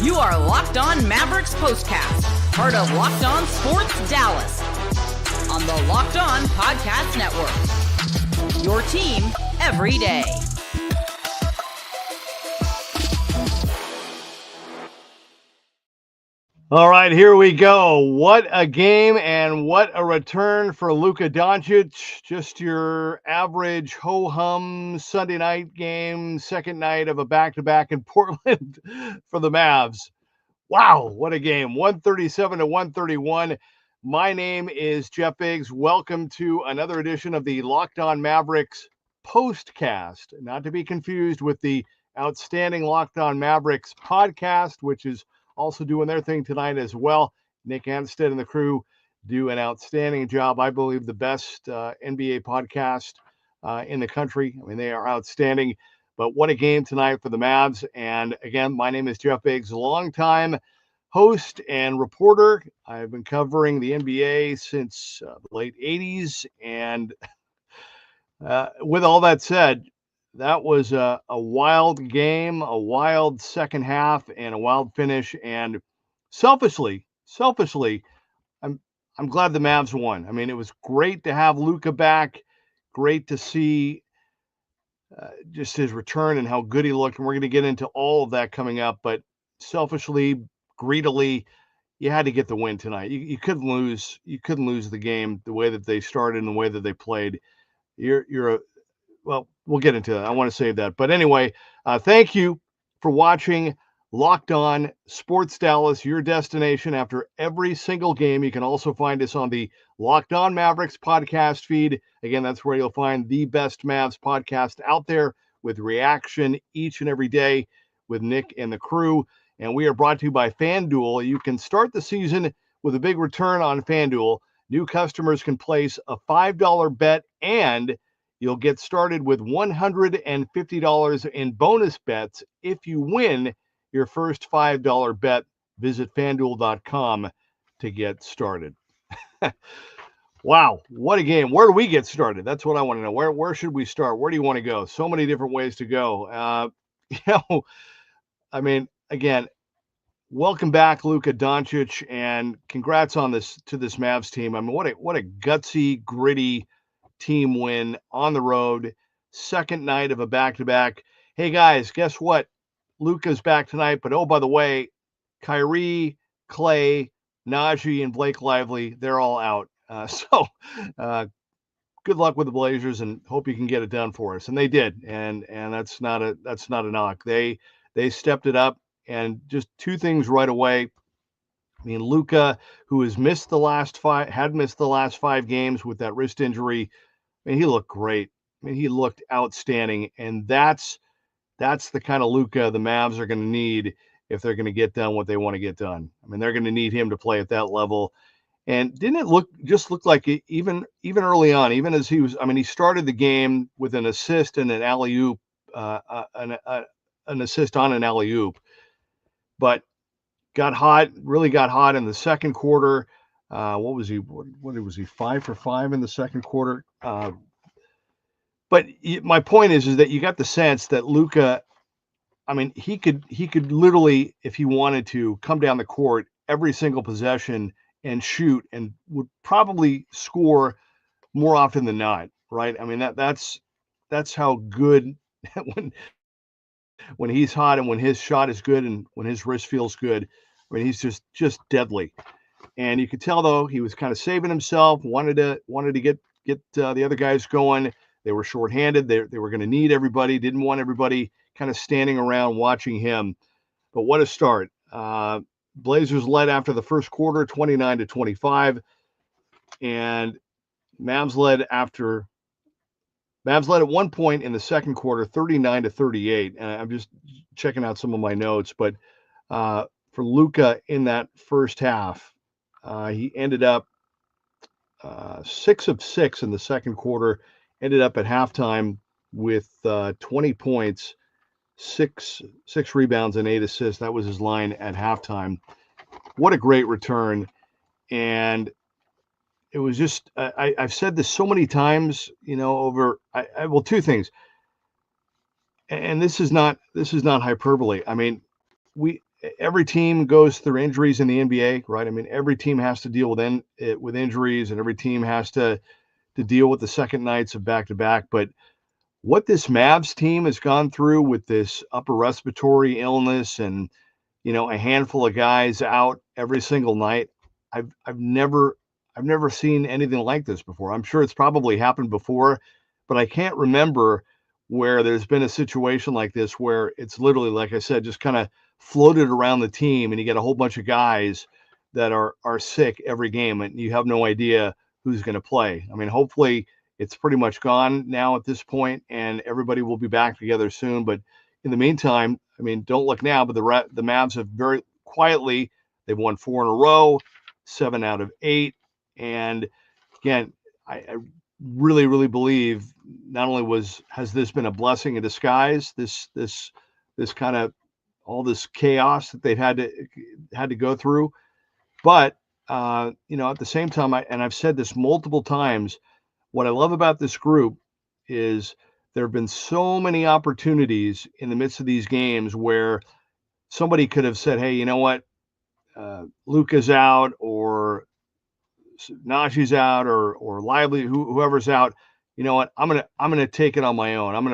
You are Locked On Mavericks Postcast, part of Locked On Sports Dallas, on the Locked On Podcast Network. Your team every day. All right, here we go. What a game and what a return for Luka Doncic. Just your average ho-hum Sunday night game, second night of a back-to-back in Portland for the Mavs. Wow, what a game. 137 to 131. My name is Jeff Biggs. Welcome to another edition of the Locked On Mavericks Postcast, not to be confused with the outstanding Locked On Mavericks podcast, which is also doing their thing tonight as well. Nick Anstead and the crew do an outstanding job. I believe the best NBA podcast in the country. I mean, they are outstanding. But what a game tonight for the Mavs. And again, my name is Jeff Biggs, longtime host and reporter. I've been covering the NBA since the late 80s. And with all that said, that was a wild game, a wild second half, and a wild finish. And selfishly, I'm glad the Mavs won. I mean, it was great to have Luka back. Great to see just his return and how good he looked. And we're going to get into all of that coming up. But selfishly, greedily, you had to get the win tonight. You couldn't lose. You couldn't lose the game the way that they started and the way that they played. Well, we'll get into that. I want to save that. But anyway, thank you for watching Locked On Sports Dallas, your destination after every single game. You can also find us on the Locked On Mavericks podcast feed. Again, that's where you'll find the best Mavs podcast out there with reaction each and every day with Nick and the crew. And we are brought to you by FanDuel. You can start the season with a big return on FanDuel. New customers can place a $5 bet and you'll get started with $150 in bonus bets if you win your first $5 bet. Visit FanDuel.com to get started. Wow, what a game. Where do we get started? That's what I want to know. Where should we start? Where do you want to go? So many different ways to go. I mean, again, welcome back, Luka Doncic, and congrats on this to this Mavs team. I mean, what a gutsy, gritty team win on the road, second night of a back-to-back. Hey guys, guess what? Luka's back tonight, but oh, by the way, Kyrie, Clay, Najee, and Blake Lively, they're all out. So good luck with the Blazers and hope you can get it done for us. And they did. And that's not a knock. They stepped it up, and just two things right away. I mean, Luka, who had missed the last 5 games with that wrist injury. I mean, he looked great. I mean, he looked outstanding. And that's the kind of Luka the Mavs are going to need if they're going to get done what they want to get done. I mean, they're going to need him to play at that level. And didn't it look like it, even early on, even as he was, I mean, he started the game with an assist and an alley-oop, an assist on an alley-oop, but really got hot in the second quarter. What was he? What was he? 5 for 5 in the second quarter. But my point is that you got the sense that Luka, I mean, he could literally, if he wanted to, come down the court every single possession and shoot, and would probably score more often than not. Right? I mean, that's how good when he's hot and when his shot is good and when his wrist feels good. I mean, he's just deadly. And you could tell, though, he was kind of saving himself, wanted to get the other guys going. They were shorthanded. They were going to need everybody. Didn't want everybody kind of standing around watching him. But what a start. Blazers led after the first quarter, 29-25. And Mavs led at one point in the second quarter, 39-38. And I'm just checking out some of my notes. But for Luka in that first half, he ended up 6 of 6 in the second quarter, ended up at halftime with 20 points, six rebounds and 8 assists. That was his line at halftime. What a great return. And it was just, I've said this so many times, well, two things. And this is not hyperbole. I mean, every team goes through injuries in the NBA, right? I mean, every team has to deal with injuries, and every team has to deal with the second nights of back-to-back. But what this Mavs team has gone through with this upper respiratory illness and, a handful of guys out every single night, I've never seen anything like this before. I'm sure it's probably happened before, but I can't remember where there's been a situation like this where it's literally, like I said, just kind of floated around the team, and you get a whole bunch of guys that are sick every game, and you have no idea who's going to play. I mean, hopefully it's pretty much gone now at this point, and everybody will be back together soon. But in the meantime, I mean, don't look now, but the Mavs have very quietly, they've won 4 in a row, 7 out of 8. And again, I really, really believe not only has this been a blessing in disguise, this kind of all this chaos that they've had to go through, but at the same time, I've said this multiple times, what I love about this group is there have been so many opportunities in the midst of these games where somebody could have said, hey, you know what, Luka's out, or Najee's out, or Lively, whoever's out. You know what, I'm gonna take it on my own. I'm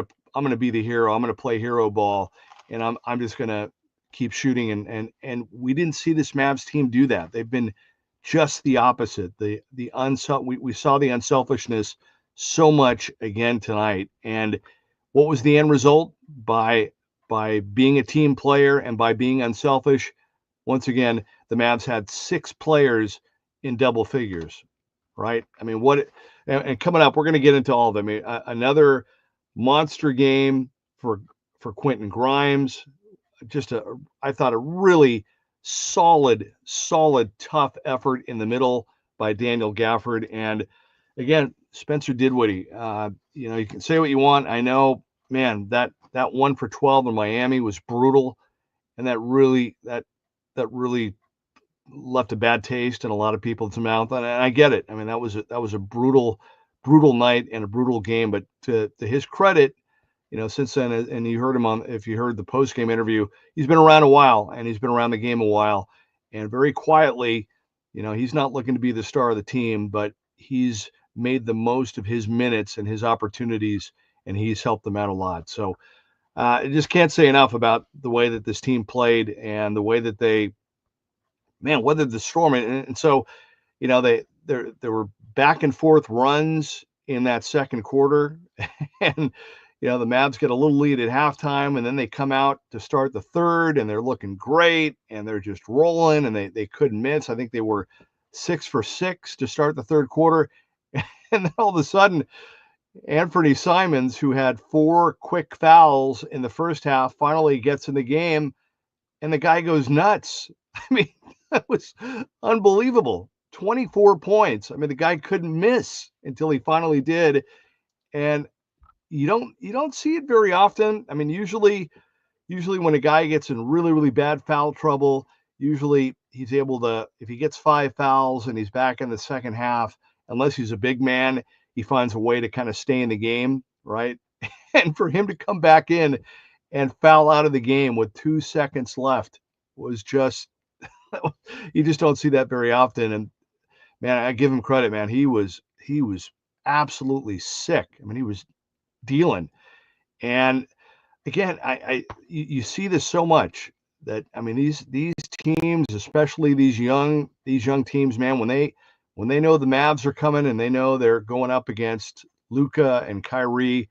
gonna be the hero. I'm gonna play hero ball, and I'm just gonna keep shooting. And we didn't see this Mavs team do that. They've been just the opposite. We saw the unselfishness so much again tonight. And what was the end result? By being a team player and by being unselfish, once again, the Mavs had 6 players in double figures, right? I mean, and coming up, we're going to get into all of them. I mean, another monster game for Quentin Grimes. I thought a really solid, tough effort in the middle by Daniel Gafford. And again, Spencer Dinwiddie. You can say what you want. I know, man, that 1 for 12 in Miami was brutal, and that really left a bad taste in a lot of people's mouth. And I get it. I mean, that was a brutal night and a brutal game. But to his credit, since then, and you heard him if you heard the post-game interview, he's been around a while, and he's been around the game a while, and very quietly, he's not looking to be the star of the team, but he's made the most of his minutes and his opportunities, and he's helped them out a lot. So I just can't say enough about the way that this team played and the way that they, weathered the storm. And so, there were back and forth runs in that second quarter, and the Mavs get a little lead at halftime, and then they come out to start the third, and they're looking great, and they're just rolling, and they couldn't miss. I think they were 6 for 6 to start the third quarter. And then all of a sudden, Anthony Simons, who had 4 quick fouls in the first half, finally gets in the game, and the guy goes nuts. I mean, that was unbelievable. 24 points. I mean, the guy couldn't miss until he finally did. And you don't see it very often. I mean, usually when a guy gets in really, really bad foul trouble, usually he's able to, if he gets 5 fouls and he's back in the second half, unless he's a big man, he finds a way to kind of stay in the game, right? And for him to come back in and foul out of the game with 2 seconds left was just, you just don't see that very often. And man, I give him credit, man. He was absolutely sick. I mean, he was dealing. And again, you see this so much that, I mean, these teams, especially these young teams, man, when they know the Mavs are coming and they know they're going up against Luka and Kyrie,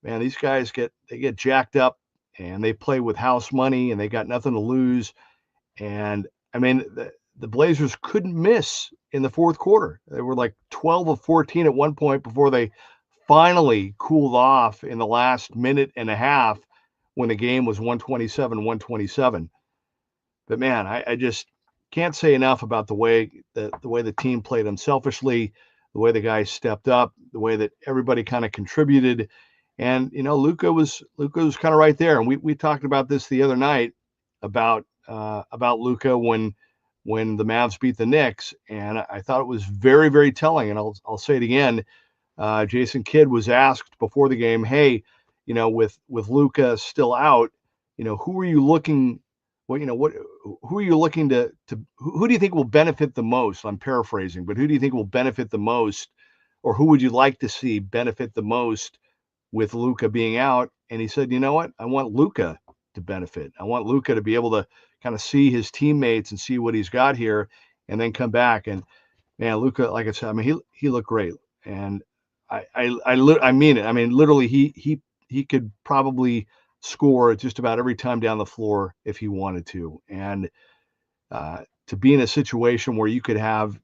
man, these guys get jacked up, and they play with house money, and they got nothing to lose. And I mean, the Blazers couldn't miss in the fourth quarter. They were like 12 of 14 at one point before they finally cooled off in the last minute and a half when the game was 127. But man, I just can't say enough about the way the team played unselfishly, the way the guys stepped up, the way that everybody kind of contributed. And Luka was kind of right there. And we talked about this the other night about Luka when the Mavs beat the Knicks, and I thought it was very, very telling. And I'll say it again. Jason Kidd was asked before the game, hey, with Luka still out, who are you looking who are you looking to who do you think will benefit the most? I'm paraphrasing, but who do you think will benefit the most, or who would you like to see benefit the most with Luka being out? And he said, you know what? I want Luka to benefit. I want Luka to be able to kind of see his teammates and see what he's got here and then come back. And man, Luka, like I said, I mean, he looked great. And I mean it. I mean, literally, he could probably score just about every time down the floor if he wanted to. And to be in a situation where you could have,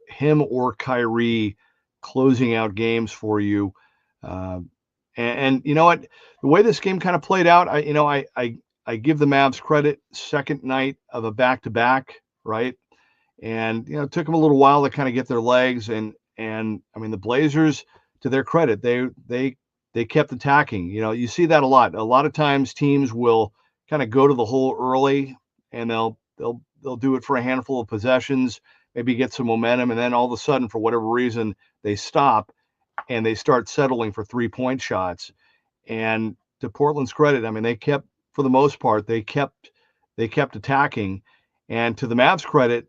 him or Kyrie closing out games for you. And you know what? The way this game kind of played out, I give the Mavs credit. Second night of a back-to-back, right? And it took them a little while to kind of get their legs. And I mean, the Blazers, to their credit, they kept attacking. You see that a lot. A lot of times teams will kind of go to the hole early, and they'll do it for a handful of possessions, maybe get some momentum, and then all of a sudden, for whatever reason, they stop and they start settling for 3-point shots. And to Portland's credit, I mean, they kept, for the most part, they kept attacking. And to the Mavs' credit,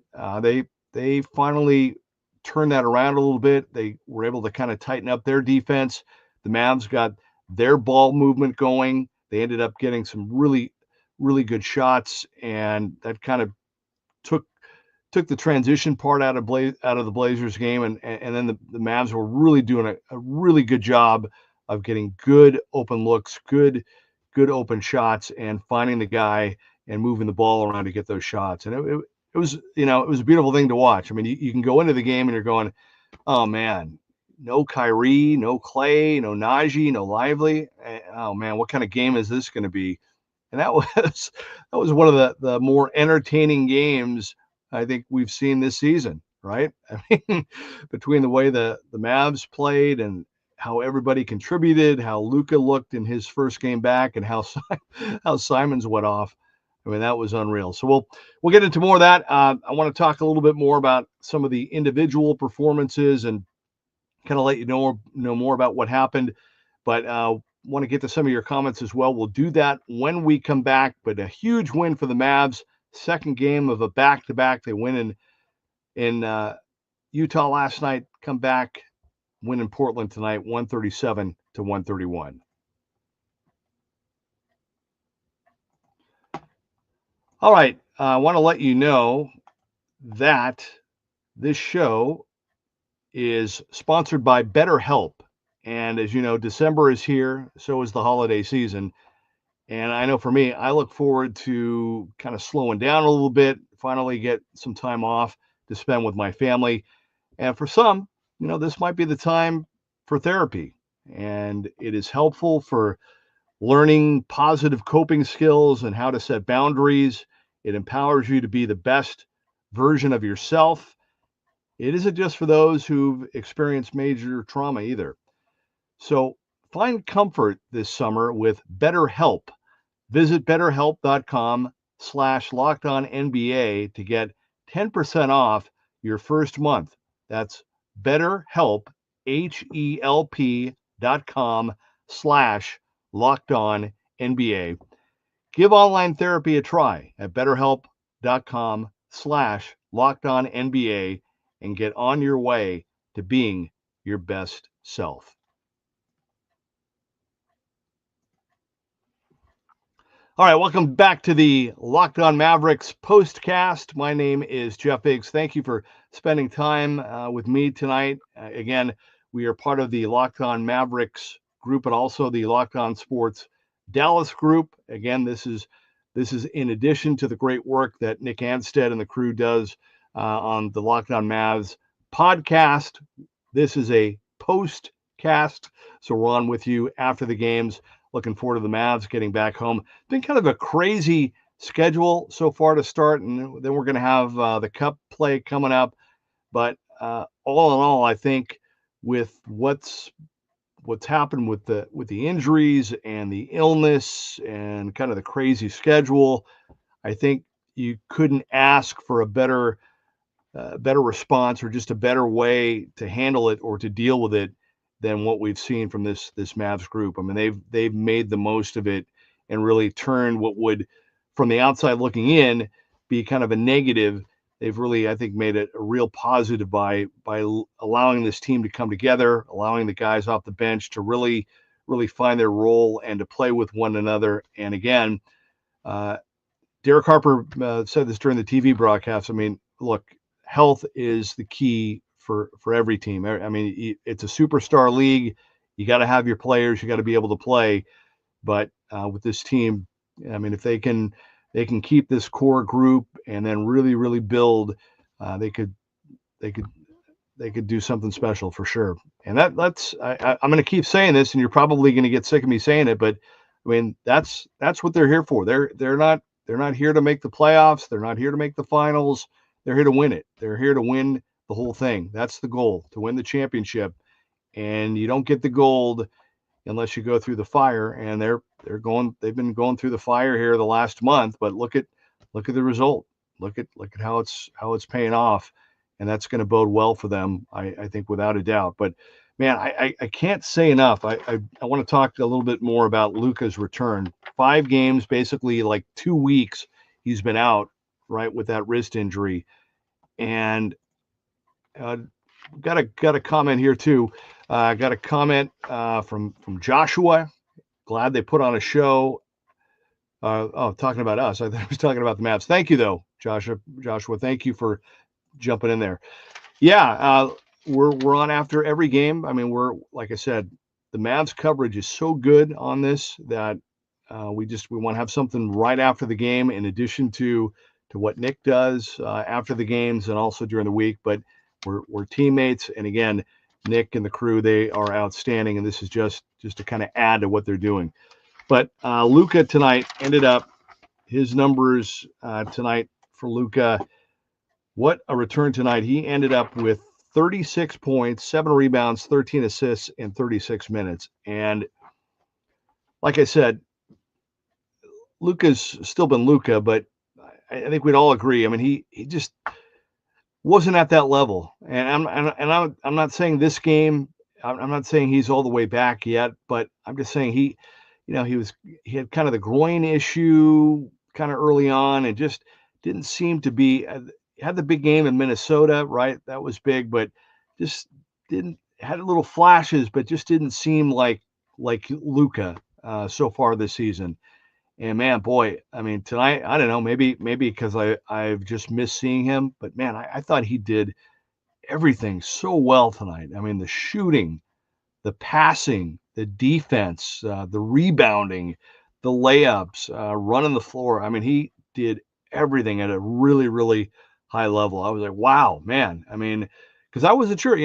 they finally turned that around a little bit. They were able to kind of tighten up their defense. The Mavs got their ball movement going. They ended up getting some really, really good shots, and that kind of took the transition part out of the Blazers game, and then the Mavs were really doing a really good job of getting good open looks, good open shots, and finding the guy and moving the ball around to get those shots. And it was a beautiful thing to watch. I mean, you can go into the game and you're going, oh man, no Kyrie, no Clay, no Najee, no Lively. Oh man, what kind of game is this going to be? And that was one of the more entertaining games I think we've seen this season, right? I mean, between the way the Mavs played and how everybody contributed, how Luka looked in his first game back, and how Simons went off. I mean, that was unreal. So we'll get into more of that. I want to talk a little bit more about some of the individual performances and kind of let you know more about what happened. But want to get to some of your comments as well. We'll do that when we come back. But a huge win for the Mavs. Second game of a back-to-back. They win in Utah last night. Come back, win in Portland tonight, 137-131. All right. I want to let you know that this show is sponsored by BetterHelp. And as you know, December is here. So is the holiday season. And I know for me, I look forward to kind of slowing down a little bit, finally get some time off to spend with my family. And for some, this might be the time for therapy. And it is helpful for learning positive coping skills and how to set boundaries. It empowers you to be the best version of yourself. It isn't just for those who've experienced major trauma either. So find comfort this summer with BetterHelp. Visit BetterHelp.com/LockedOnNBA to get 10% off your first month. That's BetterHelp, HELP.com/LockedOnNBA. Give online therapy a try at BetterHelp.com/LockedOnNBA and get on your way to being your best self. All right, welcome back to the Locked On Mavericks Postcast. My name is Jeff Biggs. Thank you for spending time with me tonight. Again, we are part of the Locked On Mavericks group, but also the Locked On Sports Dallas group. Again, this is in addition to the great work that Nick Anstead and the crew does on the Locked On Mavs podcast. This is a postcast, so we're on with you after the games. Looking forward to the Mavs getting back home. It's been kind of a crazy schedule so far to start, and then we're going to have the Cup play coming up. But all in all, I think with what's happened with the injuries and the illness and kind of the crazy schedule, I think you couldn't ask for a better response or just a better way to handle it or to deal with it than what we've seen from this Mavs group. I mean, they've made the most of it and really turned what would, from the outside looking in, be kind of a negative. They've really, I think, made it a real positive by allowing this team to come together, allowing the guys off the bench to really find their role and to play with one another. And again, Derek Harper said this during the TV broadcast. I mean, look, health is the key for every team. I mean, it's a superstar league. You got to have your players. You got to be able to play. But with this team, I mean, if they can keep this core group and then really build, they could do something special for sure. And that's I'm going to keep saying this, and you're probably going to get sick of me saying it, but I mean, that's what they're here for. They're not here to make the playoffs. They're not here to make the finals. They're here to win it. They're here to win the whole thing. That's the goal, to win the championship. And you don't get the gold unless you go through the fire. And they've been going through the fire here the last month, but look at the result. Look at how it's paying off. And that's going to bode well for them, I think, without a doubt. But man, I can't say enough. I want to talk a little bit more about Luka's return. 5 games, basically like 2 weeks, he's been out, right, with that wrist injury. And got a comment here too. Got a comment from Joshua. Glad they put on a show. Talking about us. I thought he was talking about the Mavs. Thank you though, Joshua. Thank you for jumping in there. Yeah, we're on after every game. I mean, like I said, the Mavs coverage is so good on this that we want to have something right after the game, in addition to what Nick does after the games and also during the week. But we're teammates, and again, Nick and the crew, they are outstanding, and this is just to kind of add to what they're doing. But Luka tonight ended up, his numbers tonight for Luka, what a return tonight. He ended up with 36 points, 7 rebounds, 13 assists in 36 minutes. And like I said, Luka's still been Luka, but I think we'd all agree. I mean, he just wasn't at that level. And I'm not saying this game, I'm not saying he's all the way back yet, but I'm just saying he had kind of the groin issue kind of early on and just didn't seem to be. Had the big game in Minnesota, right? That was big, but just had little flashes, but just didn't seem like Luka so far this season. And man, boy, I mean, tonight, I don't know, maybe because I've just missed seeing him, but man, I thought he did everything so well tonight. I mean, the shooting, the passing, the defense, the rebounding, the layups, running the floor. I mean, he did everything at a really high level. I was like, wow, man. I mean, because I wasn't sure,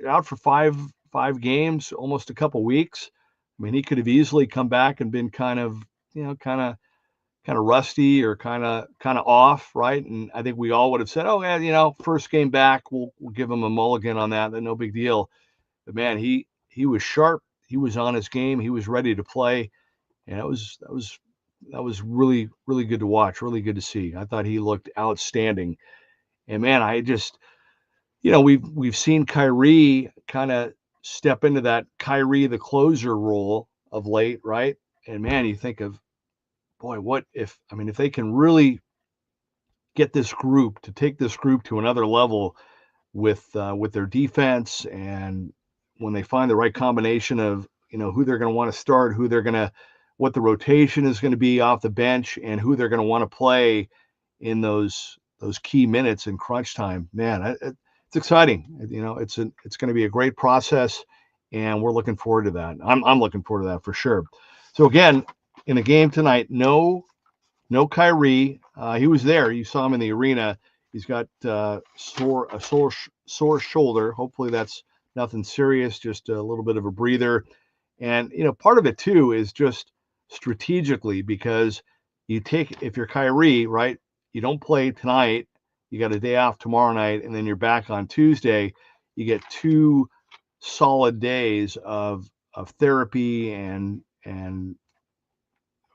out for five games, almost a couple weeks. I mean, he could have easily come back and been kind of rusty or kind of off, right? And I think we all would have said, oh yeah, first game back, we'll give him a mulligan on that. No big deal. But man, he was sharp. He was on his game. He was ready to play, and that was really good to watch. Really good to see. I thought he looked outstanding. And man, I just, we've seen Kyrie kind of step into that Kyrie the closer role of late, right? And man, you think of, boy, what if they can really get this group to take this group to another level with their defense, and when they find the right combination of, who they're going to want to start, what the rotation is going to be off the bench, and who they're going to want to play in those key minutes in crunch time. Man, it's exciting. It's going to be a great process, and we're looking forward to that. I'm looking forward to that for sure. So again, in the game tonight, no Kyrie. He was there. You saw him in the arena. He's got a sore shoulder. Hopefully that's nothing serious, just a little bit of a breather. And part of it too is just strategically, because if you're Kyrie, right, you don't play tonight, you got a day off tomorrow night, and then you're back on Tuesday. You get 2 solid days of therapy and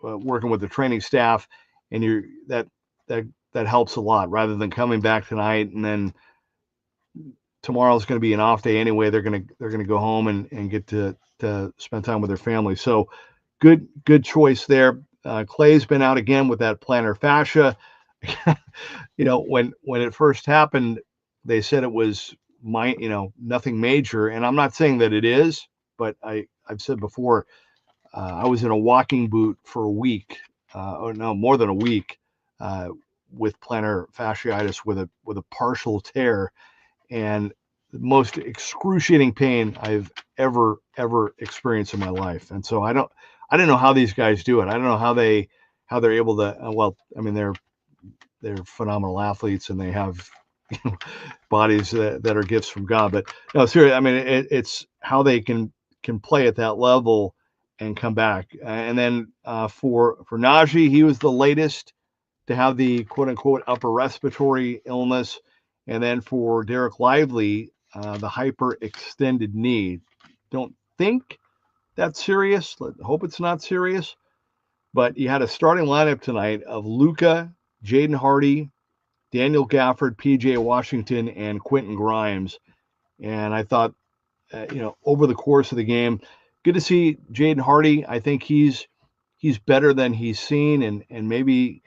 working with the training staff, and that helps a lot, rather than coming back tonight and then tomorrow's going to be an off day anyway. They're going to go home and get to spend time with their family. So good choice there. Clay's been out again with that plantar fascia. When it first happened, they said it was nothing major, and I'm not saying that it is, but I've said before, I was in a walking boot for a week, or no, more than a week, with plantar fasciitis with a partial tear, and the most excruciating pain I've ever experienced in my life. And so I don't know how these guys do it. I don't know how they're able to. Well, I mean, they're phenomenal athletes and they have bodies that are gifts from God. But no, seriously, I mean, it's how they can play at that level and come back. And then for Najee, he was the latest to have the quote unquote upper respiratory illness. And then for Derek Lively, the hyperextended knee. Don't think that's serious. Hope it's not serious. But you had a starting lineup tonight of Luka, Jaden Hardy, Daniel Gafford, PJ Washington, and Quentin Grimes. And I thought, over the course of the game, good to see Jaden Hardy. I think he's better than he's seen, and maybe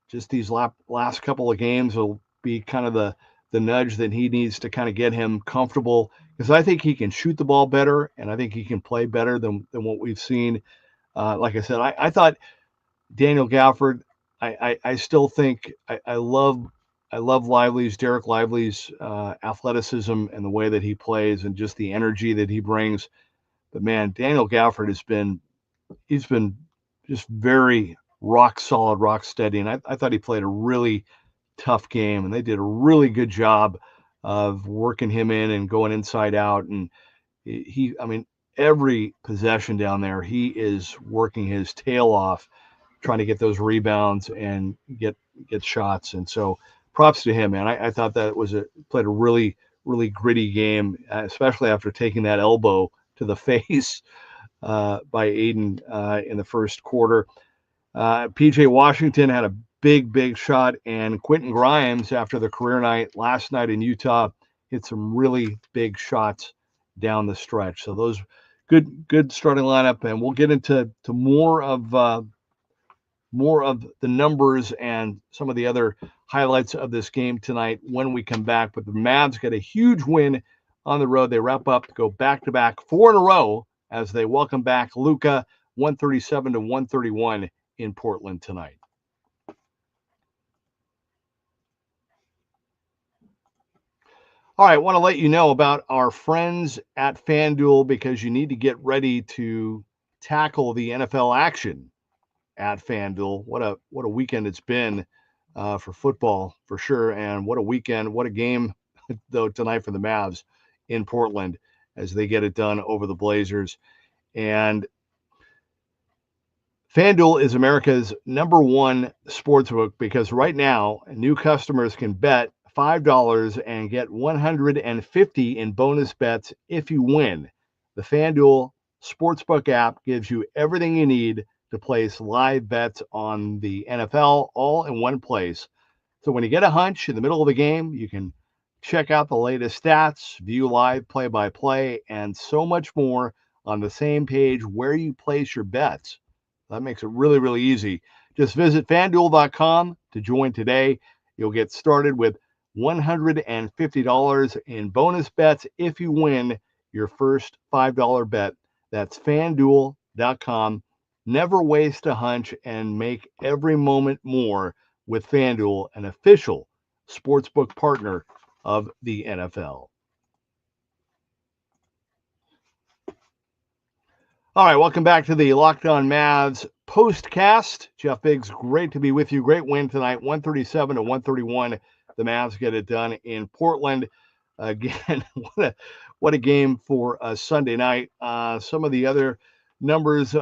just these last couple of games will be kind of the nudge that he needs to kind of get him comfortable, because I think he can shoot the ball better, and I think he can play better than what we've seen. Like I said, I thought Daniel Gafford, I still think I love Derek Lively's athleticism and the way that he plays and just the energy that he brings. But man, Daniel Gafford he's been just very rock solid, rock steady. And I thought he played a really tough game, and they did a really good job of working him in and going inside out. And I mean, every possession down there, he is working his tail off, trying to get those rebounds and get shots. And so props to him, man. I thought that played a really, really gritty game, especially after taking that elbow to the face by Aiden in the first quarter. PJ Washington had a big shot, and Quentin Grimes, after the career night last night in Utah, hit some really big shots down the stretch. So those good starting lineup, and we'll get into more of the numbers and some of the other highlights of this game tonight when we come back. But the Mavs get a huge win on the road. They wrap up to go back-to-back 4 in a row as they welcome back Luka, 137-131 in Portland tonight. All right, I want to let you know about our friends at FanDuel, because you need to get ready to tackle the NFL action at FanDuel. What a weekend it's been for football, for sure. And what a weekend, what a game, though, tonight for the Mavs in Portland as they get it done over the Blazers. And FanDuel is America's #1 sportsbook, because right now new customers can bet $5 and get $150 in bonus bets if you win. The FanDuel Sportsbook app gives you everything you need to place live bets on the NFL all in one place. So when you get a hunch in the middle of the game, you can check out the latest stats, view live play-by-play, and so much more on the same page where you place your bets. That makes it really, really easy. Just visit FanDuel.com to join today. You'll get started with $150 in bonus bets if you win your first $5 bet. That's FanDuel.com. Never waste a hunch and make every moment more with FanDuel, an official sportsbook partner of the NFL. All right, welcome back to the Locked On Mavs Postcast. Jeff Biggs, great to be with you. Great win tonight, 137-131. The Mavs get it done in Portland. Again, what a game for a Sunday night. Some of the other numbers,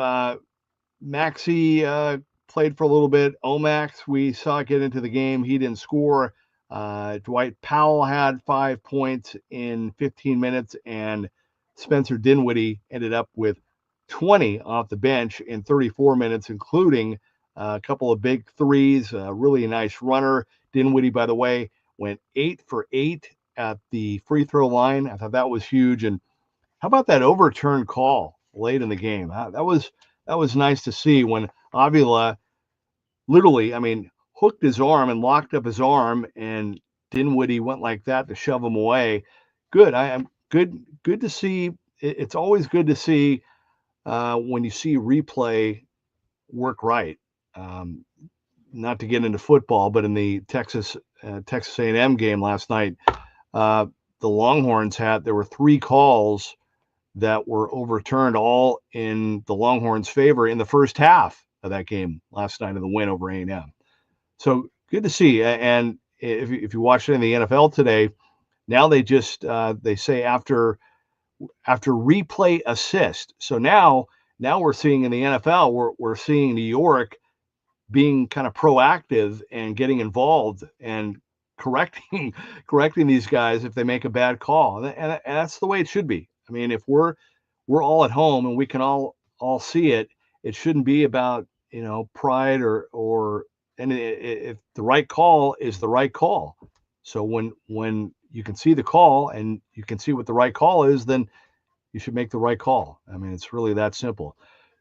Maxey played for a little bit. Omax, we saw get into the game. He didn't score. Dwight Powell had 5 points in 15 minutes, and Spencer Dinwiddie ended up with 20 off the bench in 34 minutes, including a couple of big threes, a really nice runner. Dinwiddie, by the way, went 8 for 8 at the free throw line. I thought that was huge. And how about that overturned call late in the game? That was nice to see when Avila literally, I mean, hooked his arm and locked up his arm, and Dinwiddie went like that to shove him away. Good. I am good. Good to see. It's always good to see when you see replay work right. Um, Not to get into football, but in the Texas A&M game last night, uh, the Longhorns there were 3 calls that were overturned, all in the Longhorns' favor in the first half of that game last night of the win over A&M. So good to see. And if you watch it in the NFL today, now they say after replay assist. So now we're seeing in the NFL, we're seeing New York being kind of proactive and getting involved and correcting correcting these guys if they make a bad call, and that's the way it should be. I mean, if we're all at home and we can all see it, it shouldn't be about pride or and if the right call is the right call. So when you can see the call and you can see what the right call is, then you should make the right call. I mean, it's really that simple.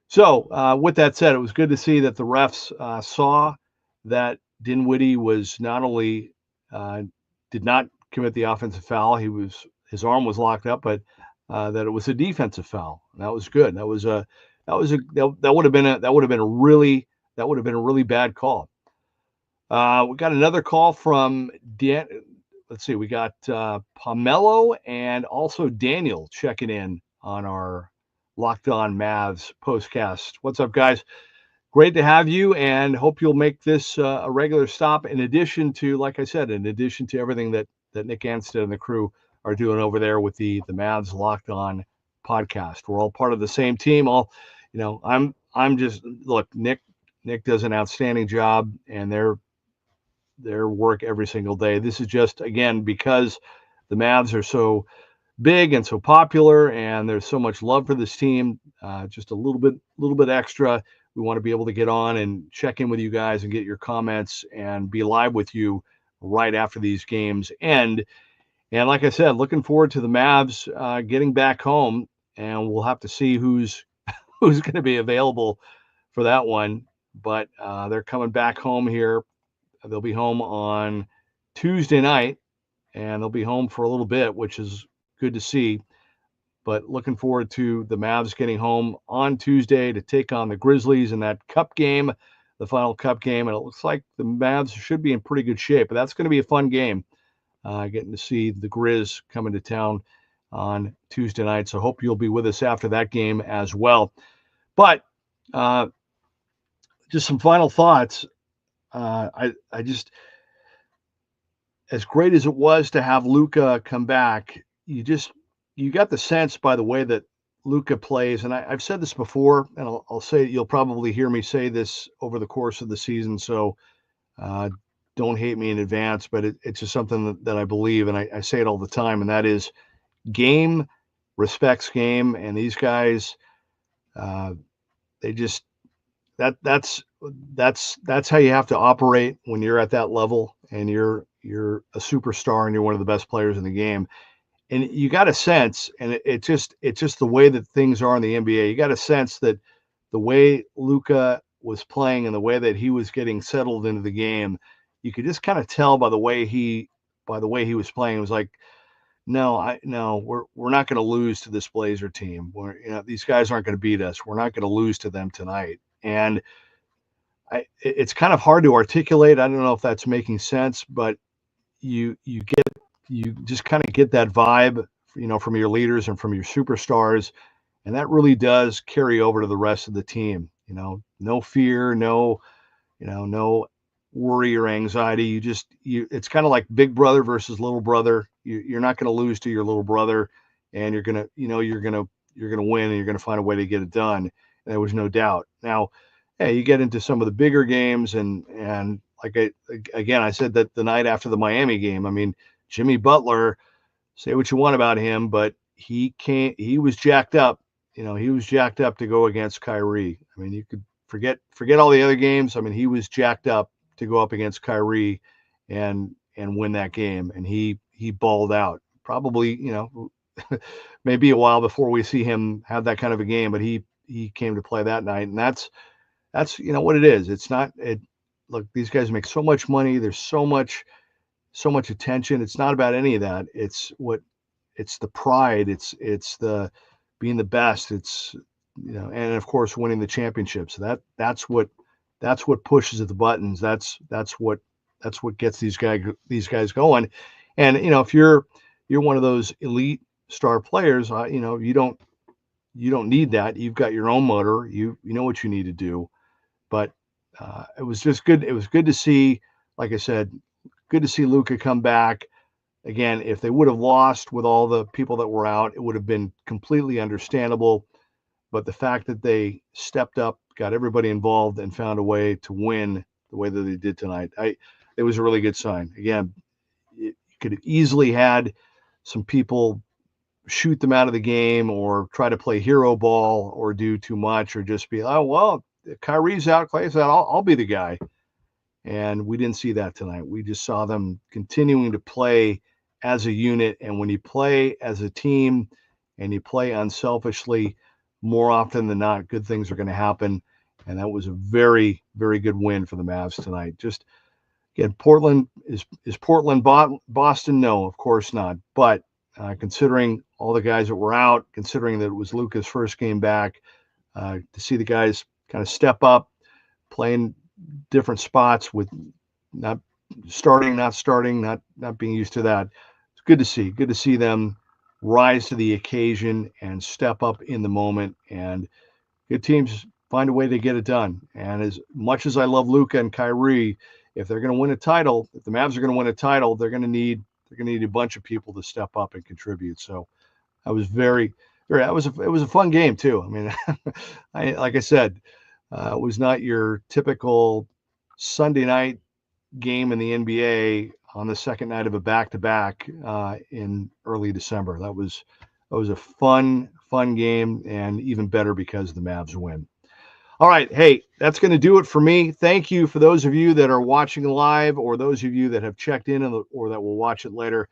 So with that said, it was good to see that the refs saw that Dinwiddie was not only did not commit the offensive foul, his arm was locked up, but that it was a defensive foul. And that was good. That would have been a really bad call. We got another call from let's see, we got Pomelo and also Daniel checking in on our Locked On Mavs postcast. What's up, guys? Great to have you, and hope you'll make this a regular stop. In addition to, like I said, everything that Nick Anstead and the crew are doing over there with the Mavs Locked On podcast. We're all part of the same team. I'm just look. Nick does an outstanding job, and their work every single day. This is just, again, because the Mavs are so big and so popular, and there's so much love for this team. Just a little bit extra. We want to be able to get on and check in with you guys and get your comments and be live with you right after these games end. And like I said, looking forward to the Mavs getting back home, and we'll have to see who's going to be available for that one. But they're coming back home here. They'll be home on Tuesday night, and they'll be home for a little bit, which is good to see. But looking forward to the Mavs getting home on Tuesday to take on the Grizzlies in that cup game, the final cup game. And it looks like the Mavs should be in pretty good shape. But that's going to be a fun game, getting to see the Grizz coming to town on Tuesday night. So hope you'll be with us after that game as well. But just some final thoughts. I just, as great as it was to have Luka come back, you got the sense by the way that Luka plays, and I've said this before, and I'll say it, you'll probably hear me say this over the course of the season, so don't hate me in advance, but it's just something that I believe, and I say it all the time, and that is game respects game, and these guys, they just that's how you have to operate when you're at that level and you're a superstar and you're one of the best players in the game. And you got a sense, and it's just the way that things are in the NBA. You got a sense that the way Luka was playing and the way that he was getting settled into the game, you could just kind of tell by the way he was playing. It was like, no, we're not going to lose to this Blazer team. These guys aren't going to beat us. We're not going to lose to them tonight. And it's kind of hard to articulate. I don't know if that's making sense, but you just kind of get that vibe, from your leaders and from your superstars, and that really does carry over to the rest of the team. No fear, no worry or anxiety. It's kind of like big brother versus little brother. You're not going to lose to your little brother, and you're gonna win, and you're gonna find a way to get it done. And there was no doubt. Now, you get into some of the bigger games, and I said that the night after the Miami game. I mean, Jimmy Butler, say what you want about him, but he was jacked up. He was jacked up to go against Kyrie. I mean, you could forget all the other games. I mean, he was jacked up to go up against Kyrie and win that game. And he balled out. Probably, maybe a while before we see him have that kind of a game, but he came to play that night. And that's that's what it is. It's not it. Look, these guys make so much money. There's so much attention. It's not about any of that. It's the pride. It's the being the best. It's and of course winning the championship. So that's what pushes the buttons. That's what gets these guys going. And if you're one of those elite star players, you don't need that. You've got your own motor. You know what you need to do. But it was just good. It was good to see, like I said, good to see Luka come back. Again, if they would have lost with all the people that were out, it would have been completely understandable. But the fact that they stepped up, got everybody involved, and found a way to win the way that they did tonight, it was a really good sign. Again, you could have easily had some people shoot them out of the game or try to play hero ball or do too much or just be, oh, well, Kyrie's out, Clay's out, I'll be the guy. And we didn't see that tonight. We just saw them continuing to play as a unit. And when you play as a team and you play unselfishly, more often than not, good things are going to happen. And that was a very, very good win for the Mavs tonight. Just, again, Portland, is Portland Boston? No, of course not. But considering all the guys that were out, considering that it was Luka's first game back, to see the guys kind of step up, playing different spots with not starting, not being used to that. It's good to see. Good to see them rise to the occasion and step up in the moment. And good teams find a way to get it done. And as much as I love Luka and Kyrie, if they're going to win a title, if the Mavs are going to win a title, they're going to need a bunch of people to step up and contribute. So I was it was a fun game too. I mean, like I said, it was not your typical Sunday night game in the NBA on the second night of a back-to-back in early December. That was a fun game, and even better because the Mavs win. All right, hey, that's going to do it for me. Thank you for those of you that are watching live, or those of you that have checked in or that will watch it later.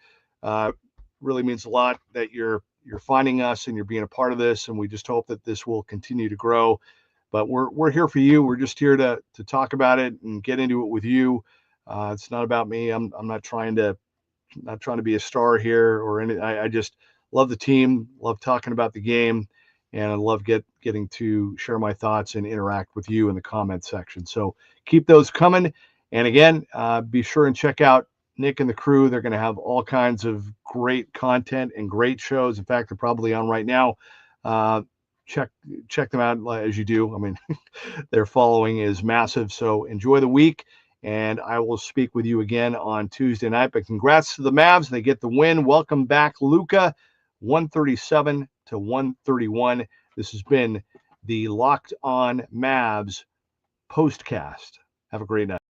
Really means a lot that you're finding us and you're being a part of this, and we just hope that this will continue to grow. But we're here for you. We're just here to talk about it and get into it with you. It's not about me. I'm not trying to be a star here or any. I just love the team, love talking about the game, and I love getting to share my thoughts and interact with you in the comment section. So keep those coming. And again, be sure and check out Nick and the crew. They're going to have all kinds of great content and great shows. In fact, they're probably on right now. Check them out as you do. I mean, their following is massive. So enjoy the week, and I will speak with you again on Tuesday night. But congrats to the Mavs. They get the win. Welcome back, Luka, 137-131. This has been the Locked On Mavs Postcast. Have a great night.